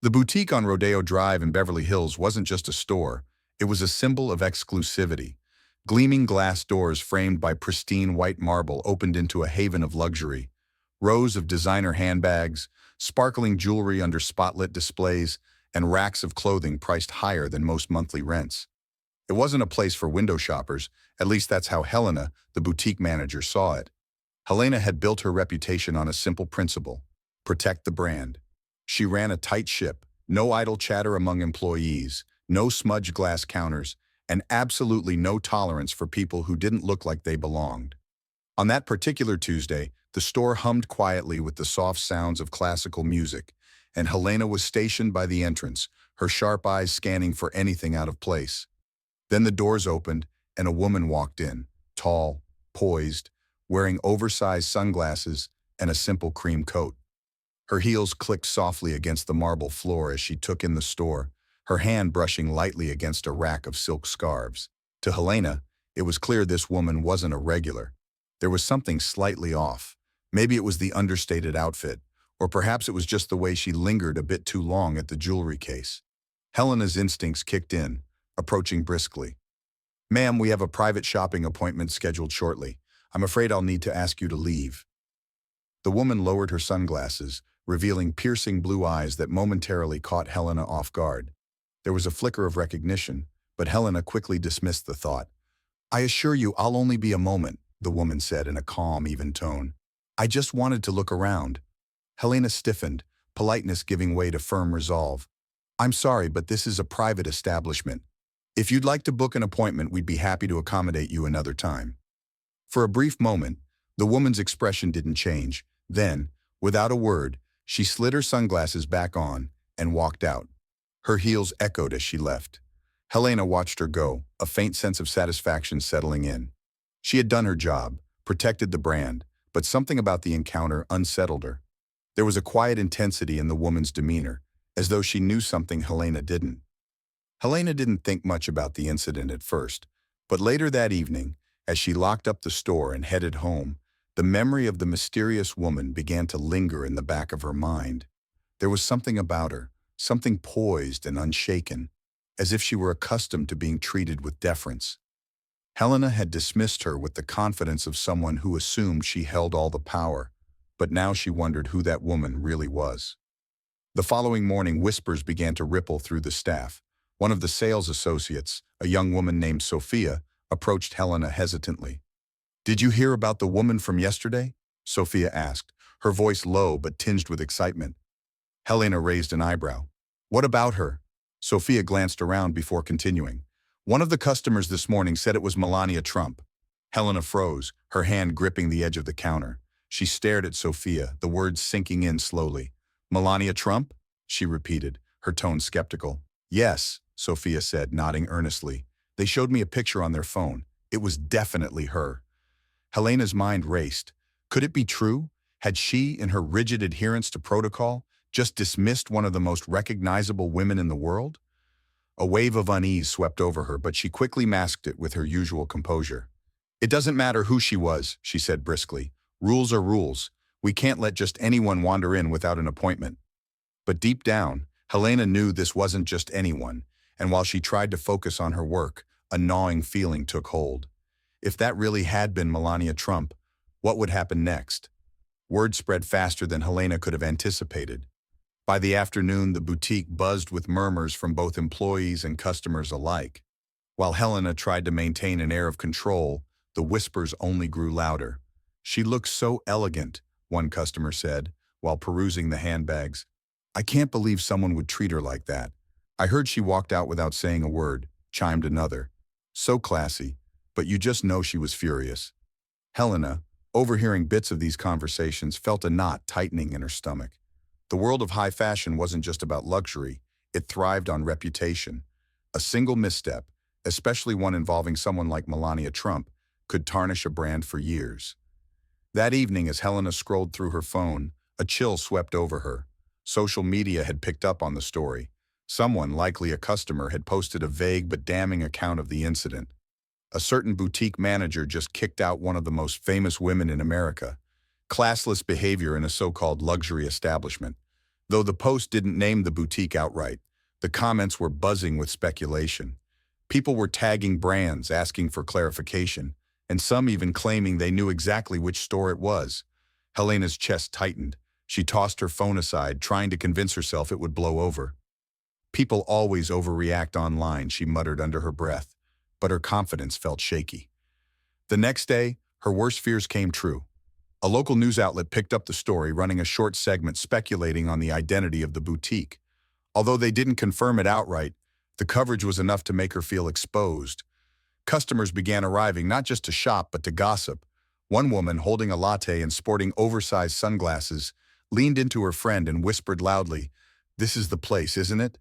The boutique on Rodeo Drive in Beverly Hills wasn't just a store, it was a symbol of exclusivity. Gleaming glass doors framed by pristine white marble opened into a haven of luxury. Rows of designer handbags, sparkling jewelry under spotlit displays, and racks of clothing priced higher than most monthly rents. It wasn't a place for window shoppers, at least that's how Helena, the boutique manager, saw it. Helena had built her reputation on a simple principle: protect the brand. She ran a tight ship, no idle chatter among employees, no smudged glass counters, and absolutely no tolerance for people who didn't look like they belonged. On that particular Tuesday, the store hummed quietly with the soft sounds of classical music, and Helena was stationed by the entrance, her sharp eyes scanning for anything out of place. Then the doors opened, and a woman walked in, tall, poised, wearing oversized sunglasses and a simple cream coat. Her heels clicked softly against the marble floor as she took in the store, her hand brushing lightly against a rack of silk scarves. To Helena, it was clear this woman wasn't a regular. There was something slightly off. Maybe it was the understated outfit, or perhaps it was just the way she lingered a bit too long at the jewelry case. Helena's instincts kicked in, approaching briskly. "Ma'am, we have a private shopping appointment scheduled shortly. I'm afraid I'll need to ask you to leave." The woman lowered her sunglasses, revealing piercing blue eyes that momentarily caught Helena off guard. There was a flicker of recognition, but Helena quickly dismissed the thought. "I assure you I'll only be a moment," the woman said in a calm, even tone. "I just wanted to look around." Helena stiffened, politeness giving way to firm resolve. "I'm sorry, but this is a private establishment. If you'd like to book an appointment, we'd be happy to accommodate you another time." For a brief moment, the woman's expression didn't change. Then, without a word, she slid her sunglasses back on and walked out. Her heels echoed as she left. Helena watched her go, a faint sense of satisfaction settling in. She had done her job, protected the brand, but something about the encounter unsettled her. There was a quiet intensity in the woman's demeanor, as though she knew something Helena didn't. Helena didn't think much about the incident at first, but later that evening, as she locked up the store and headed home, the memory of the mysterious woman began to linger in the back of her mind. There was something about her, something poised and unshaken, as if she were accustomed to being treated with deference. Helena had dismissed her with the confidence of someone who assumed she held all the power, but now she wondered who that woman really was. The following morning, whispers began to ripple through the staff. One of the sales associates, a young woman named Sophia, approached Helena hesitantly. "Did you hear about the woman from yesterday?" Sophia asked, her voice low but tinged with excitement. Helena raised an eyebrow. "What about her?" Sophia glanced around before continuing. "One of the customers this morning said it was Melania Trump." Helena froze, her hand gripping the edge of the counter. She stared at Sophia, the words sinking in slowly. "Melania Trump?" she repeated, her tone skeptical. "Yes," Sophia said, nodding earnestly. "They showed me a picture on their phone. It was definitely her." Helena's mind raced. Could it be true? Had she, in her rigid adherence to protocol, just dismissed one of the most recognizable women in the world? A wave of unease swept over her, but she quickly masked it with her usual composure. "It doesn't matter who she was," she said briskly. "Rules are rules. We can't let just anyone wander in without an appointment." But deep down, Helena knew this wasn't just anyone, and while she tried to focus on her work, a gnawing feeling took hold. If that really had been Melania Trump, what would happen next? Word spread faster than Helena could have anticipated. By the afternoon, the boutique buzzed with murmurs from both employees and customers alike. While Helena tried to maintain an air of control, the whispers only grew louder. "She looks so elegant," one customer said, while perusing the handbags. "I can't believe someone would treat her like that." "I heard she walked out without saying a word," chimed another. "So classy, but you just know she was furious." Helena, overhearing bits of these conversations, felt a knot tightening in her stomach. The world of high fashion wasn't just about luxury, it thrived on reputation. A single misstep, especially one involving someone like Melania Trump, could tarnish a brand for years. That evening, as Helena scrolled through her phone, a chill swept over her. Social media had picked up on the story. Someone, likely a customer, had posted a vague but damning account of the incident. A certain boutique manager just kicked out one of the most famous women in America. Classless behavior in a so-called luxury establishment. Though the post didn't name the boutique outright, the comments were buzzing with speculation. People were tagging brands, asking for clarification, and some even claiming they knew exactly which store it was. Helena's chest tightened. She tossed her phone aside, trying to convince herself it would blow over. People always overreact online, she muttered under her breath, but her confidence felt shaky. The next day, her worst fears came true. A local news outlet picked up the story, running a short segment speculating on the identity of the boutique. Although they didn't confirm it outright, the coverage was enough to make her feel exposed. Customers began arriving not just to shop but to gossip. One woman, holding a latte and sporting oversized sunglasses, leaned into her friend and whispered loudly, "This is the place, isn't it?"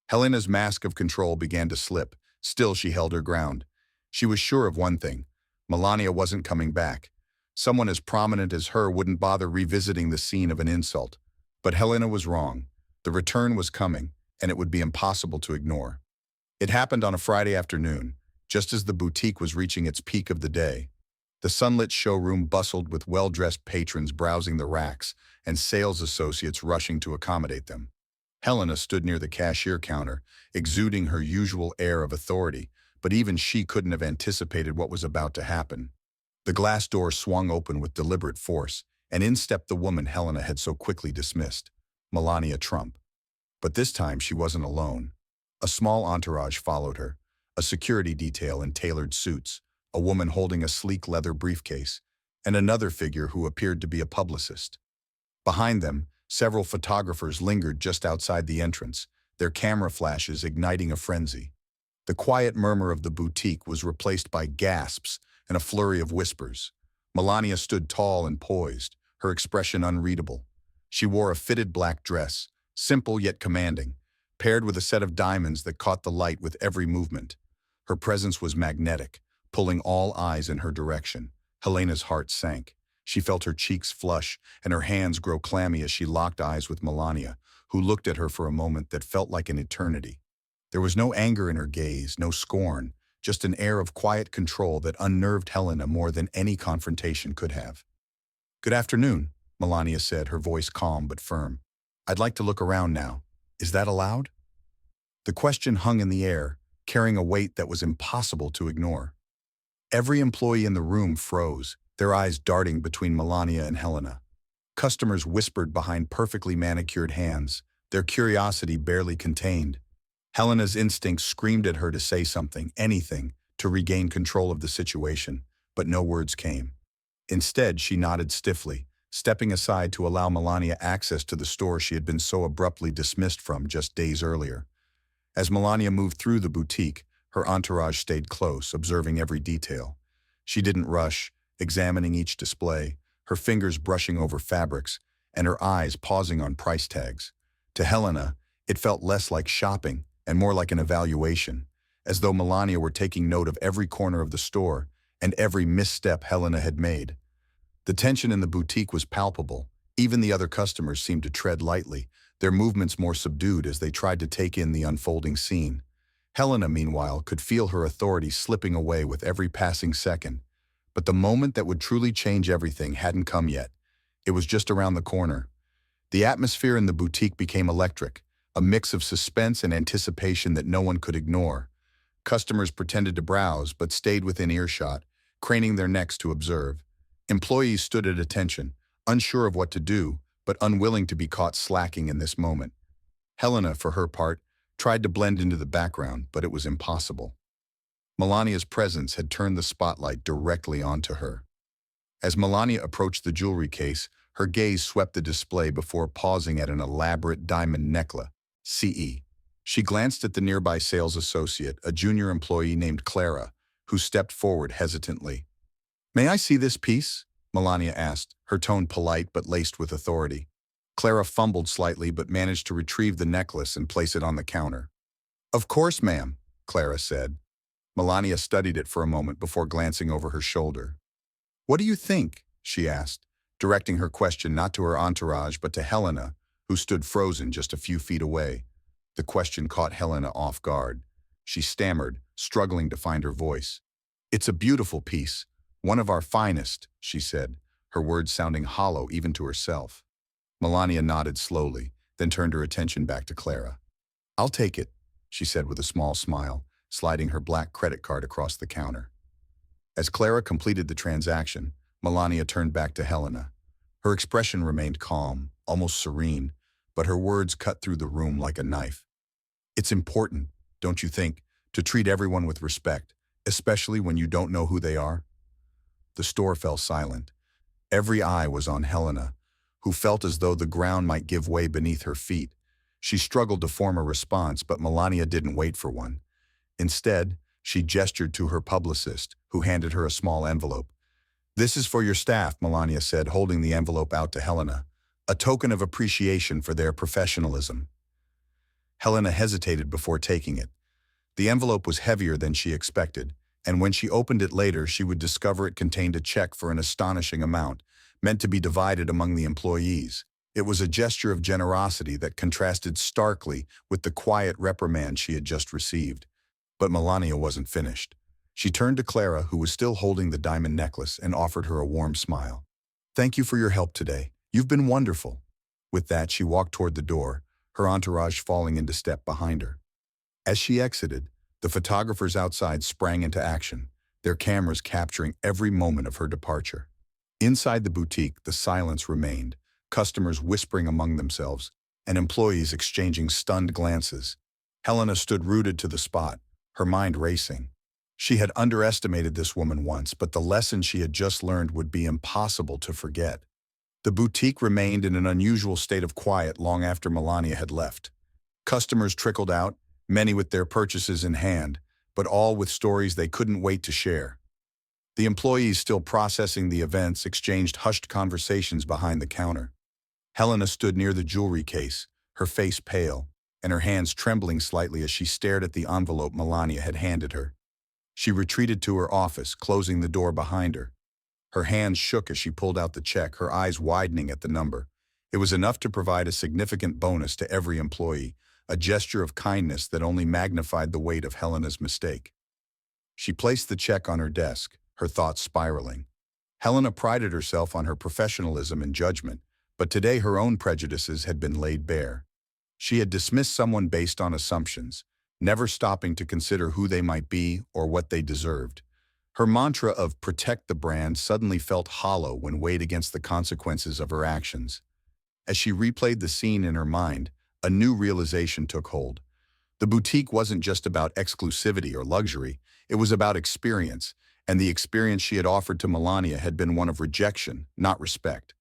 Helena's mask of control began to slip. Still, she held her ground. She was sure of one thing: Melania wasn't coming back. Someone as prominent as her wouldn't bother revisiting the scene of an insult. But Helena was wrong. The return was coming, and it would be impossible to ignore. It happened on a Friday afternoon, just as the boutique was reaching its peak of the day. The sunlit showroom bustled with well-dressed patrons browsing the racks and sales associates rushing to accommodate them. Helena stood near the cashier counter, exuding her usual air of authority, but even she couldn't have anticipated what was about to happen. The glass door swung open with deliberate force, and in stepped the woman Helena had so quickly dismissed, Melania Trump. But this time she wasn't alone. A small entourage followed her, a security detail in tailored suits, a woman holding a sleek leather briefcase, and another figure who appeared to be a publicist. Behind them, several photographers lingered just outside the entrance, their camera flashes igniting a frenzy. The quiet murmur of the boutique was replaced by gasps and a flurry of whispers. Melania stood tall and poised, her expression unreadable. She wore a fitted black dress, simple yet commanding, paired with a set of diamonds that caught the light with every movement. Her presence was magnetic, pulling all eyes in her direction. Helena's heart sank. She felt her cheeks flush and her hands grow clammy as she locked eyes with Melania, who looked at her for a moment that felt like an eternity. There was no anger in her gaze, no scorn, just an air of quiet control that unnerved Helena more than any confrontation could have. "Good afternoon," Melania said, her voice calm but firm. "I'd like to look around now. Is that allowed?" The question hung in the air, carrying a weight that was impossible to ignore. Every employee in the room froze, their eyes darting between Melania and Helena. Customers whispered behind perfectly manicured hands, their curiosity barely contained. Helena's instinct screamed at her to say something, anything, to regain control of the situation, but no words came. Instead, she nodded stiffly, stepping aside to allow Melania access to the store she had been so abruptly dismissed from just days earlier. As Melania moved through the boutique, her entourage stayed close, observing every detail. She didn't rush, examining each display, her fingers brushing over fabrics, and her eyes pausing on price tags. To Helena, it felt less like shopping and more like an evaluation, as though Melania were taking note of every corner of the store and every misstep Helena had made. The tension in the boutique was palpable. Even the other customers seemed to tread lightly, their movements more subdued as they tried to take in the unfolding scene. Helena, meanwhile, could feel her authority slipping away with every passing second. But the moment that would truly change everything hadn't come yet. It was just around the corner. The atmosphere in the boutique became electric, a mix of suspense and anticipation that no one could ignore. Customers pretended to browse but stayed within earshot, craning their necks to observe. Employees stood at attention, unsure of what to do, but unwilling to be caught slacking in this moment. Helena, for her part, tried to blend into the background, but it was impossible. Melania's presence had turned the spotlight directly onto her. As Melania approached the jewelry case, her gaze swept the display before pausing at an elaborate diamond necklace. CE. She glanced at the nearby sales associate, a junior employee named Clara, who stepped forward hesitantly. "May I see this piece?" Melania asked, her tone polite but laced with authority. Clara fumbled slightly but managed to retrieve the necklace and place it on the counter. "Of course, ma'am," Clara said. Melania studied it for a moment before glancing over her shoulder. "What do you think?" she asked, directing her question not to her entourage but to Helena, who stood frozen just a few feet away. The question caught Helena off guard. She stammered, struggling to find her voice. "It's a beautiful piece, one of our finest," she said, her words sounding hollow even to herself. Melania nodded slowly, then turned her attention back to Clara. "I'll take it," she said with a small smile, sliding her black credit card across the counter. As Clara completed the transaction, Melania turned back to Helena. Her expression remained calm, almost serene, but her words cut through the room like a knife. "It's important, don't you think, to treat everyone with respect, especially when you don't know who they are?" The store fell silent. Every eye was on Helena, who felt as though the ground might give way beneath her feet. She struggled to form a response, but Melania didn't wait for one. Instead, she gestured to her publicist, who handed her a small envelope. "This is for your staff," Melania said, holding the envelope out to Helena, "a token of appreciation for their professionalism." Helena hesitated before taking it. The envelope was heavier than she expected, and when she opened it later, she would discover it contained a check for an astonishing amount, meant to be divided among the employees. It was a gesture of generosity that contrasted starkly with the quiet reprimand she had just received. But Melania wasn't finished. She turned to Clara, who was still holding the diamond necklace, and offered her a warm smile. "Thank you for your help today. You've been wonderful." With that, she walked toward the door, her entourage falling into step behind her. As she exited, the photographers outside sprang into action, their cameras capturing every moment of her departure. Inside the boutique, the silence remained, customers whispering among themselves, and employees exchanging stunned glances. Helena stood rooted to the spot, her mind racing. She had underestimated this woman once, but the lesson she had just learned would be impossible to forget. The boutique remained in an unusual state of quiet long after Melania had left. Customers trickled out, many with their purchases in hand, but all with stories they couldn't wait to share. The employees still processing the events exchanged hushed conversations behind the counter. Helena stood near the jewelry case, her face pale, and her hands trembling slightly as she stared at the envelope Melania had handed her. She retreated to her office, closing the door behind her. Her hands shook as she pulled out the check, her eyes widening at the number. It was enough to provide a significant bonus to every employee, a gesture of kindness that only magnified the weight of Helena's mistake. She placed the check on her desk, her thoughts spiraling. Helena prided herself on her professionalism and judgment, but today her own prejudices had been laid bare. She had dismissed someone based on assumptions, never stopping to consider who they might be or what they deserved. Her mantra of "protect the brand" suddenly felt hollow when weighed against the consequences of her actions. As she replayed the scene in her mind, a new realization took hold. The boutique wasn't just about exclusivity or luxury, it was about experience, and the experience she had offered to Melania had been one of rejection, not respect.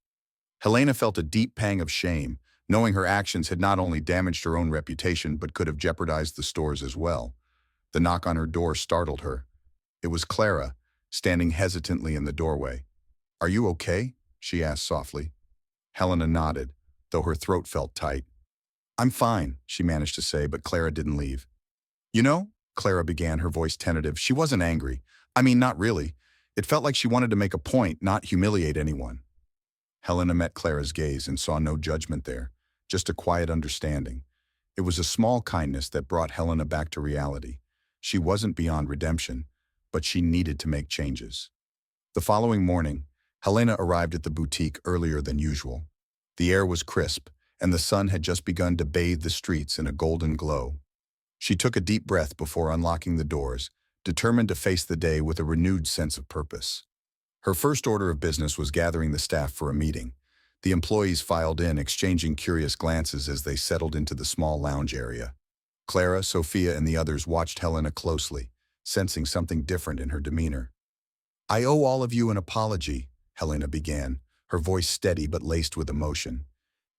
Helena felt a deep pang of shame, knowing her actions had not only damaged her own reputation but could have jeopardized the store's as well. The knock on her door startled her. It was Clara, standing hesitantly in the doorway. "Are you okay?" she asked softly. Helena nodded, though her throat felt tight. "I'm fine," she managed to say, but Clara didn't leave. "You know," Clara began, her voice tentative, "she wasn't angry. I mean, not really. It felt like she wanted to make a point, not humiliate anyone." Helena met Clara's gaze and saw no judgment there, just a quiet understanding. It was a small kindness that brought Helena back to reality. She wasn't beyond redemption, but she needed to make changes. The following morning, Helena arrived at the boutique earlier than usual. The air was crisp, and the sun had just begun to bathe the streets in a golden glow. She took a deep breath before unlocking the doors, determined to face the day with a renewed sense of purpose. Her first order of business was gathering the staff for a meeting. The employees filed in, exchanging curious glances as they settled into the small lounge area. Clara, Sophia, and the others watched Helena closely, sensing something different in her demeanor. "I owe all of you an apology," Helena began, her voice steady but laced with emotion.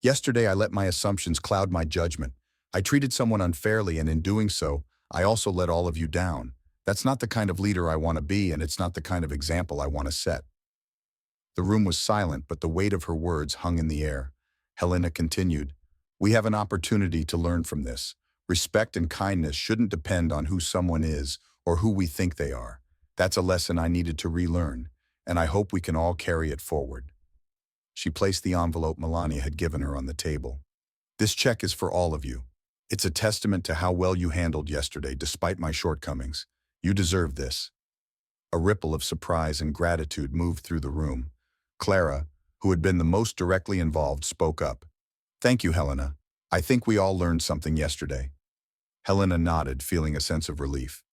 "Yesterday I let my assumptions cloud my judgment. I treated someone unfairly, and in doing so, I also let all of you down. That's not the kind of leader I want to be, and it's not the kind of example I want to set." The room was silent, but the weight of her words hung in the air. Helena continued, "We have an opportunity to learn from this. Respect and kindness shouldn't depend on who someone is or who we think they are. That's a lesson I needed to relearn, and I hope we can all carry it forward." She placed the envelope Melania had given her on the table. "This check is for all of you. It's a testament to how well you handled yesterday, despite my shortcomings. You deserve this." A ripple of surprise and gratitude moved through the room. Clara, who had been the most directly involved, spoke up. "Thank you, Helena. I think we all learned something yesterday. Helena nodded, feeling a sense of relief.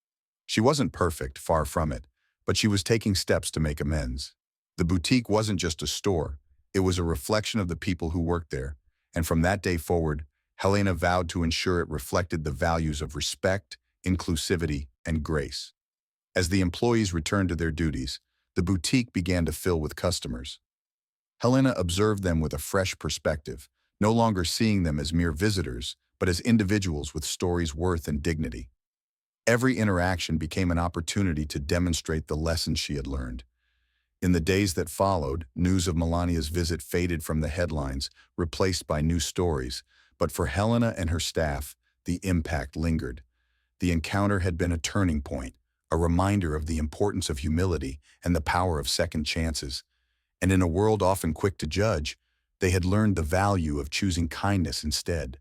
She wasn't perfect, far from it, but she was taking steps to make amends. The boutique wasn't just a store, it was a reflection of the people who worked there, and from that day forward, Helena vowed to ensure it reflected the values of respect, inclusivity, and grace. As the employees returned to their duties, the boutique began to fill with customers. Helena observed them with a fresh perspective, no longer seeing them as mere visitors, but as individuals with stories, worth, and dignity. Every interaction became an opportunity to demonstrate the lessons she had learned. In the days that followed, news of Melania's visit faded from the headlines, replaced by new stories, but for Helena and her staff, the impact lingered. The encounter had been a turning point, a reminder of the importance of humility and the power of second chances. And in a world often quick to judge, they had learned the value of choosing kindness instead.